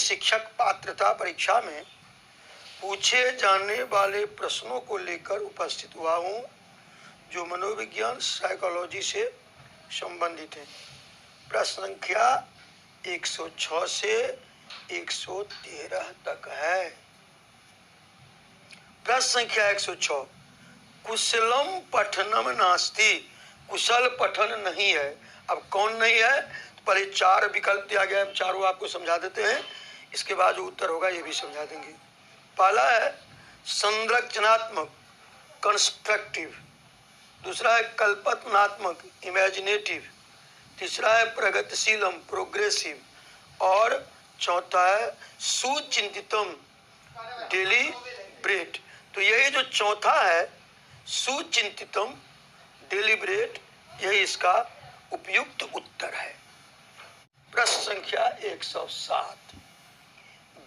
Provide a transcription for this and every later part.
शिक्षक पात्रता परीक्षा में पूछे जाने वाले प्रश्नों को लेकर उपस्थित हुआ हूँ जो मनोविज्ञान साइकोलॉजी से संबंधित है। प्रश्न संख्या 106 से 113 तक है। प्रश्न संख्या 106, कुशलम पठनम नास्ति, कुशल पठन नहीं है। अब कौन नहीं है? तो पहले 4 विकल्प दिया गया है, चारों आपको समझा देते हैं, इसके बाद जो उत्तर होगा ये भी समझा देंगे। पहला है संरचनात्मक कंस्ट्रक्टिव, दूसरा है कल्पनात्मक इमेजिनेटिव, तीसरा है प्रगतिशीलम प्रोग्रेसिव, और चौथा है सुचिंतितम डेलिब्रेट। तो यही जो चौथा है सुचिंतितम डेलिब्रेट, यही इसका उपयुक्त उत्तर है। प्रश्न संख्या 107,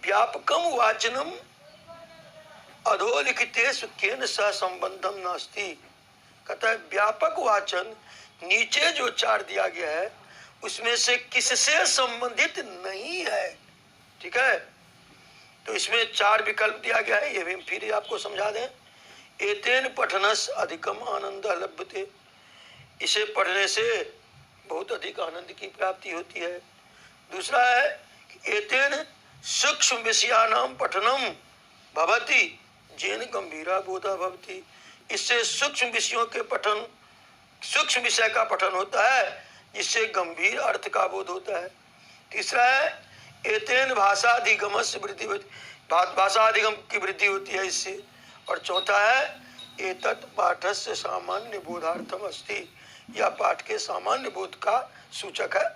व्यापकम वाचनम अधोलिखितेषु केन सह संबंधम नास्ति। कहता है व्यापक वाचन नीचे जो 4 दिया गया है उसमें से किससे संबंधित नहीं है। ठीक है, तो इसमें 4 विकल्प दिया गया है, ये भी फिर आपको समझा दें। एतेन पठनस अधिकम आनंद लभ्यते, इसे पढ़ने से बहुत अधिक आनंद की प्राप्ति होती है। दूसरा है एतेन सूक्ष्म विषयानाम पठनम भवति जेन गंभीरा बोधा भवति, इससे सूक्ष्म विषयों के पठन, सूक्ष्म विषय का पठन होता है जिससे गंभीर अर्थ का बोध होता है। तीसरा है एतेन भाषाधिगम से वृद्धि, भाषाधिगम की वृद्धि होती है इससे। और चौथा है एतत् पाठस्य सामान्य बोधार्थम अस्ति, यह पाठ के सामान्य बोध का सूचक है।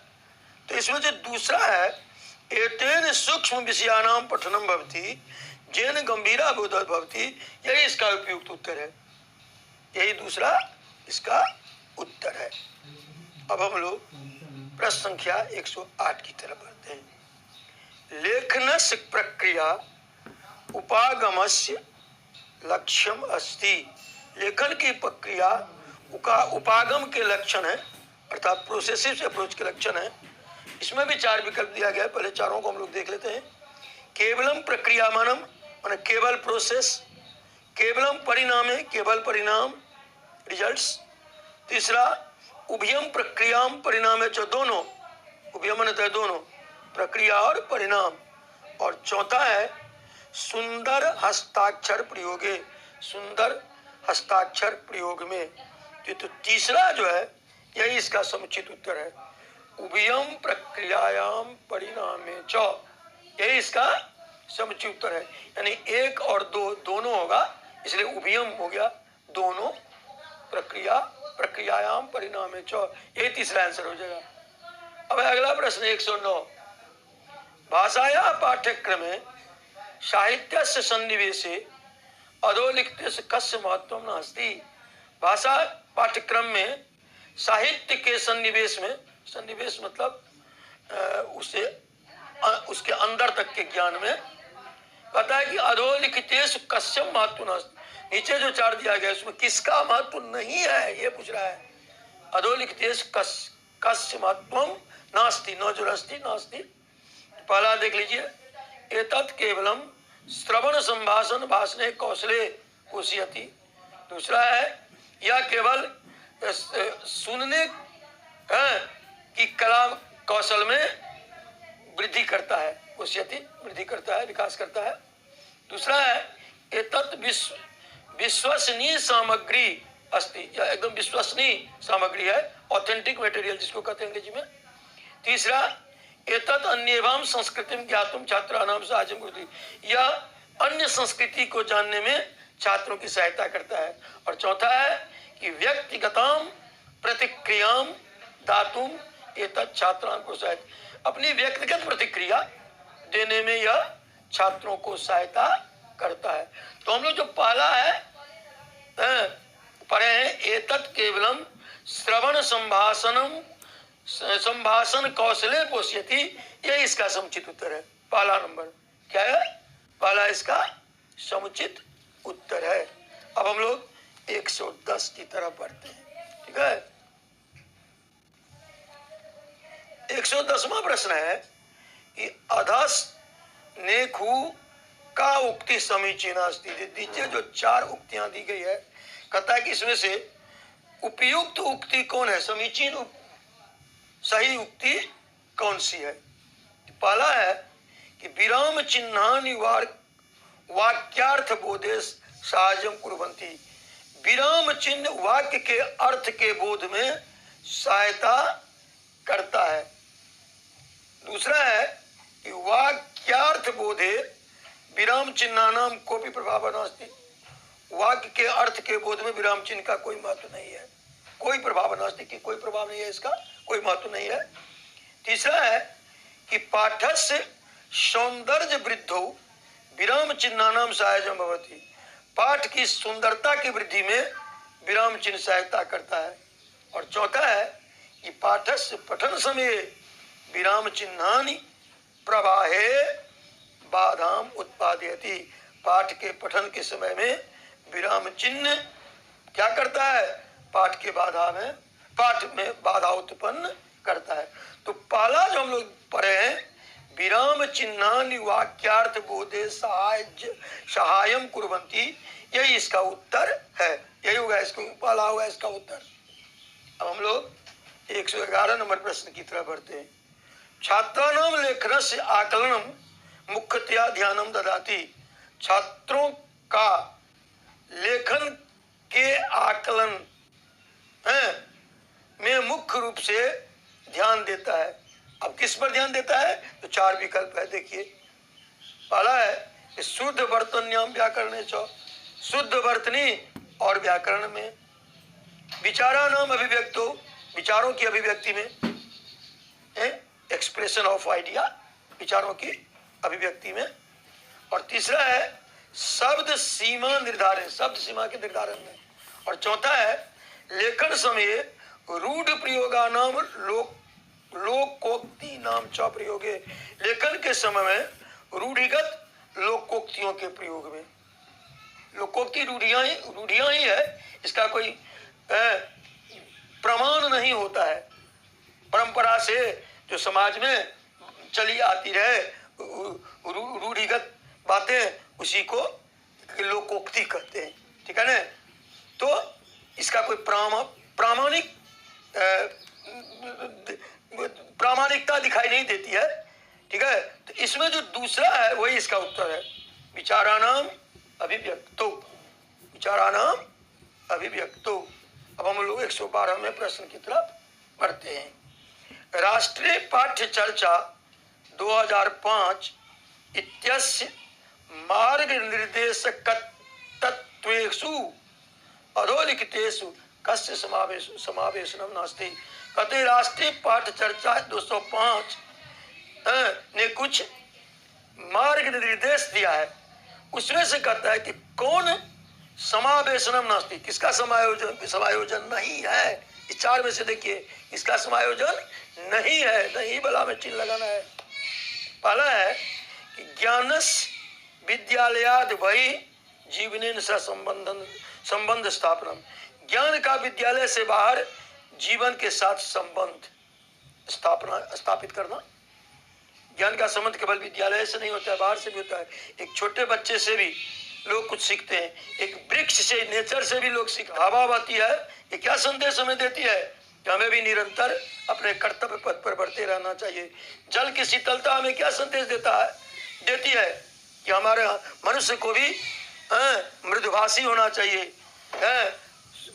तो इसमें जो दूसरा है एतेन सूक्ष्म विषयानाम पठनम भवति जेन गंभीरा बोधा भवति, यही इसका उपयुक्त उत्तर है, यही दूसरा इसका उत्तर है। अब हम लोग प्रश्न संख्या 108 की तरफ बढ़ते हैं। लेखनस्य प्रक्रिया उपागमस्य लक्ष्यम अस्ति, लेखन की प्रक्रिया उपागम के लक्षण है, अर्थात प्रोसेसिव अप्रोच के लक्षण है। इसमें भी 4 विकल्प दिया गया है, पहले चारों को हम लोग देख लेते हैं। केवलम प्रक्रियामानम माने केवल प्रोसेस, केवलम परिणामे केवल परिणाम रिजल्ट्स, तीसरा उभयम प्रक्रियाम परिणामे च दोनों, उभयम माने दोनों प्रक्रिया और परिणाम, और चौथा है सुंदर हस्ताक्षर प्रयोगे, सुंदर हस्ताक्षर प्रयोग में। तो तीसरा जो है यही इसका समुचित उत्तर है, उभयम प्रक्रियायाम परिणामे च, यही इसका समुचित उत्तर है। यानी 1 और 2 दोनों होगा, इसलिए उभयम हो गया, दोनों प्रक्रियायाम परिणामे च, यही तीसरा आंसर हो जाएगा। अब अगला प्रश्न 109, भाषाया पाठ्यक्रमे साहित्यस्य सन्निवेशे अधोलिखितेषु कस्य महत्वम नास्ति। भाषा पाठ्यक्रम में साहित्य के सन्निवेश में, सन्निवेश मतलब उसके अंदर तक के ज्ञान में, कहता है कि अधोलिखितेषु कस्य महत्व नास्ति, नीचे जो 4 दिया गया उसमें किसका महत्व नहीं है ये पूछ रहा है। अधोलिखितेषु कस्य महत्वम नास्ति, न जो नास्ति। पहला देख लीजिए, एतत् केवलम श्रवण संभाषण भाषणे कौशले पोषयति, दूसरा है यह केवल सुनने की कला कौशल में वृद्धि करता है, पोषयति वृद्धि करता है, विकास करता है। दूसरा है एतत् विश्वसनीय सामग्री अस्ति, यह एकदम विश्वसनीय सामग्री है, ऑथेंटिक मटेरियल जिसको कहते हैं अंग्रेजी में। तीसरा एतत् अन्येवाम संस्कृतिम ज्ञातुम छात्राणाम साहाय्यं करोति, यह अन्य संस्कृति को जानने में छात्रों की सहायता करता है। और चौथा है कि व्यक्तिगताम प्रतिक्रियाम दातुम एतत् छात्राणां को सहायता, अपनी व्यक्तिगत प्रतिक्रिया देने में यह छात्रों को सहायता करता है। तो हम लोग जो पहला है पढ़े हैं एतत् केवलम श्रवण संभाषण कौशले पोषयति, ये इसका समुचित उत्तर है। पहला नंबर क्या है? पहला इसका समुचित उत्तर है। अब हम लोग 110 की तरफ बढ़ते हैं। ठीक है, 110वां प्रश्न है कि नेखु का उक्ति समीचीना अस्ति। नीचे जो 4 उक्तियां दी गई है, कहता है कि इसमें से उपयुक्त उक्ति कौन है, समीचीन सही उक्ति कौन सी है। पहला है कि विराम चिन्हानि वाक्यार्थ बोधे सहायम कुर्वन्ति। विराम चिन्ह वाक्य के अर्थ के बोध में सहायता करता है। दूसरा है कि वाक्यार्थ बोधे विराम चिन्हानाम कोपि प्रभाव नास्ति। वाक्य के अर्थ के बोध में विराम चिन्ह का कोई महत्व नहीं है, कोई प्रभाव नास्ति की कोई प्रभाव नहीं है, इसका कोई महत्व नहीं है। तीसरा है कि पाठस्य सौंदर्य वृद्धौ विराम चिन्हानाम सहायजम भवति। पाठ की सुंदरता की वृद्धि में विराम चिन्ह सहायता करता है। और चौथा है कि पाठस्य पठन समय विराम चिन्हानि प्रवाहे बाधाम उत्पादयति। पाठ के पठन के समय में विराम चिन्ह क्या करता है, पाठ में बाधा उत्पन्न करता है। तो पहला जो हम लोग पढ़े हैं, विराम चिन्हानि वाक्यार्थ बोधे सहायम कुर्वन्ति, यही इसका उत्तर है, यही होगा इसको पहला होगा इसका उत्तर। अब हम लोग 111 नंबर प्रश्न की तरफ बढ़ते हैं। छात्राणाम लेखनस्य आकलनम मुख्यतया ध्यानम ददाति। छात्रों का लेखन के आकलन में मुख्य रूप से ध्यान देता है। अब किस पर ध्यान देता है, तो 4 विकल्प है। देखिए, पहला है कि शुद्ध वर्तन्याम व्याकरण, शुद्ध वर्तनी और व्याकरण में, विचारानाम अभिव्यक्तो, विचारों की अभिव्यक्ति में, एक्सप्रेशन ऑफ आइडिया, विचारों की अभिव्यक्ति में। और तीसरा है शब्द सीमा निर्धारण, शब्द सीमा के निर्धारण में। और चौथा है लेखन समय रूढ़ प्रयोगानाम लोकोक्ति नाम च प्रयोगे। लेखन के समय में रूढ़िगत लोकोक्तियों के प्रयोग में। लोकोक्ति रूढ़ियां ही है, इसका कोई प्रमाण नहीं होता है। परंपरा से जो समाज में चली आती रहे रूढ़िगत बातें, उसी को लोकोक्ति कहते हैं, ठीक है ना। तो इसका कोई प्रामाणिकता दिखाई नहीं देती है, ठीक है। तो इसमें जो दूसरा है वही इसका उत्तर है, विचारानाम अभिव्यक्तो, विचारानाम अभिव्यक्तो। अब हम लोग 112 में प्रश्न की तरफ बढ़ते हैं। राष्ट्रीय पाठ्य चर्चा 2005 इत्यस्य मार्ग निर्देशक तत्वेषु अधोलिखितेषु कस्य समावेशनम नास्ति। कहते राष्ट्रीय पाठ्य चर्चा 205 ने कुछ मार्ग निर्देश दिया है, उसमें से कहता है कि कौन समावेशनम नास्ति, किसका समायोजन नहीं है। इस 4 में से देखिए इसका समायोजन नहीं है, नहीं बला में चिन्ह लगाना है। पहला है कि ज्ञानस विद्यालयाद वही जीवनेन सह संबंध स्थापनम। ज्ञान का विद्यालय से बाहर जीवन के साथ संबंध स्थापित करना। ज्ञान का संबंध केवल विद्यालय से नहीं होता है, बाहर से भी होता है। एक छोटे बच्चे से भी लोग कुछ सीखते हैं, एक वृक्ष से, नेचर से भी लोग सीखते हैं। हवा आती है, ये क्या संदेश हमें देती है कि हमें भी निरंतर अपने कर्तव्य पथ पर बढ़ते रहना चाहिए। जल की शीतलता हमें क्या संदेश देती है कि हमारे मनुष्य को भी मृदुभाषी होना चाहिए,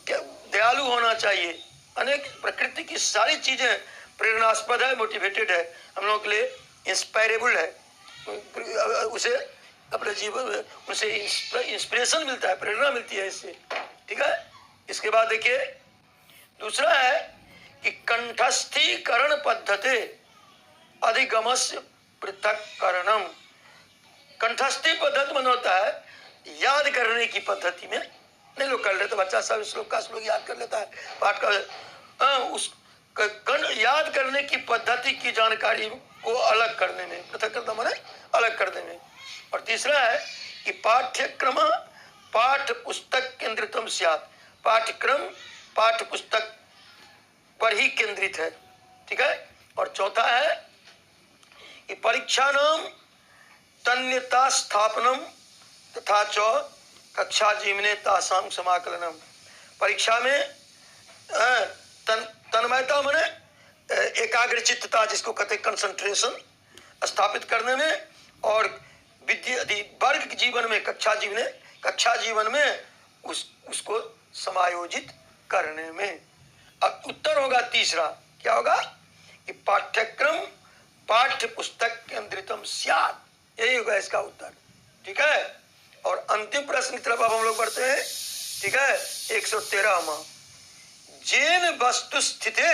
दयालु होना चाहिए। अनेक प्रकृति की सारी चीजें प्रेरणास्पद है, मोटिवेटेड है, हम लोग के लिए इंस्पायरेबल है। उसे अपने जीवन में उसे इंस्पिरेशन मिलता है, प्रेरणा मिलती है इससे, ठीक है। इसके बाद देखिए दूसरा है कि कंठस्थीकरण पद्धति अधिगमस्य पृथक्करणम। कंठस्थी पद्धति मन होता है याद करने की पद्धति में, नहीं लोग कर लेते, बच्चा सब श्लोक का श्लोक याद कर लेता है, पाठ का उस याद करने की पद्धति की जानकारी को अलग करने में, पृथक्करण माने अलग करने में। और तीसरा है कि पाठ्यक्रम पाठ पुस्तक केंद्रितम स्यात्। पाठ्यक्रम पाठ्य पुस्तक पर ही केंद्रित है, ठीक है। और चौथा है कि परीक्षा नाम तन्यता स्थापनम तथा च कक्षा जीवने तासाम समाकलनम। परीक्षा में तन्मयता माने एकाग्रचित्तता, जिसको कहते हैं कंसंट्रेशन, स्थापित करने में, और वर्ग जीवन में, कक्षा जीवन में उसको समायोजित करने में। अब उत्तर होगा तीसरा, क्या होगा कि पाठ्यक्रम पाठ्य पुस्तक केंद्रितम स्यात्, यही होगा इसका उत्तर। ठीक है, और अंतिम प्रश्न की तरफ अब हम लोग बढ़ते हैं। ठीक है, 113वां, जेन वस्तु स्थिते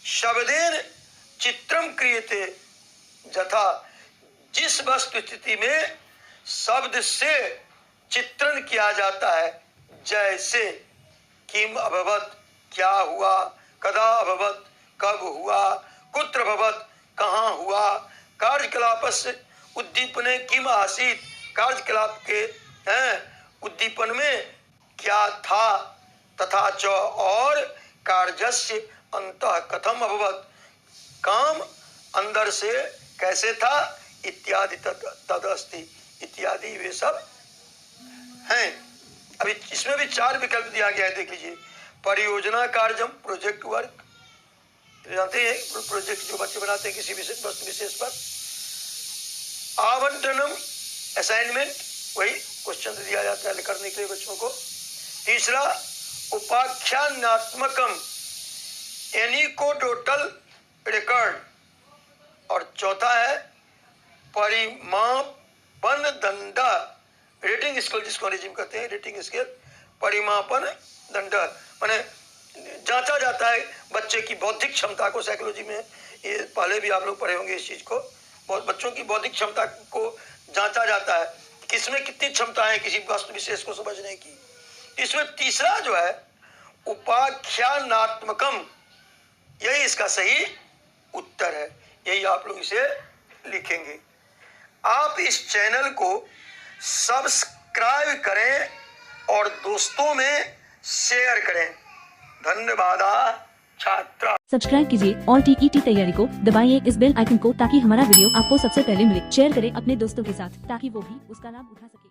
शब्देन चित्रम क्रियते यथा, जिस वस्तु स्थिति में शब्द से चित्रण किया जाता है, जैसे किम अभवत, क्या हुआ, कदा अभवत, कब हुआ, कुत्र अभवत, कहाँ हुआ, कार्यकलापस्य उद्दीपने किम आसीत, कार्यकलाप के उद्दीपन में क्या था, तथा च और कार्यस्य अंतः कथम अभवत, काम अंदर से कैसे था, इत्यादि तदस्ति, इत्यादि वे सब हैं। अभी इसमें भी 4 विकल्प दिया गया है, देख लीजिए। परियोजना कार्यम, प्रोजेक्ट वर्क, जानते हैं प्रोजेक्ट जो बच्चे बनाते हैं किसी वस्तु विशेष पर। आवंटनम, असाइनमेंट, वही क्वेश्चन दिया जाता है करने के लिए बच्चों को। तीसरा उपाख्यानात्मकम, एनिकोडोटल रिकॉर्ड, और चौथा है परिमापन दंड, रेटिंग स्केल, जिसको अंग्रेजी कहते हैं रेटिंग स्केल, परिमापन दंड माने जांचा जाता है बच्चे की बौद्धिक क्षमता को। साइकोलॉजी में ये पहले भी आप लोग पढ़े होंगे इस चीज को, बच्चों की बौद्धिक क्षमता को जांचा जाता है, किसमें कितनी क्षमता है किसी वस्तु विशेष को समझने की। इसमें तीसरा जो है उपाख्यानात्मकम, यही इसका सही उत्तर है, यही आप लोग इसे लिखेंगे। आप इस चैनल को सब्सक्राइब करें और दोस्तों में शेयर करें। धन्यवाद छात्रा। सब्सक्राइब कीजिए और टीईटी तैयारी को दबाइए इस बेल आइकन को, ताकि हमारा वीडियो आपको सबसे पहले मिले। शेयर करें अपने दोस्तों के साथ, ताकि वो भी उसका लाभ उठा सके।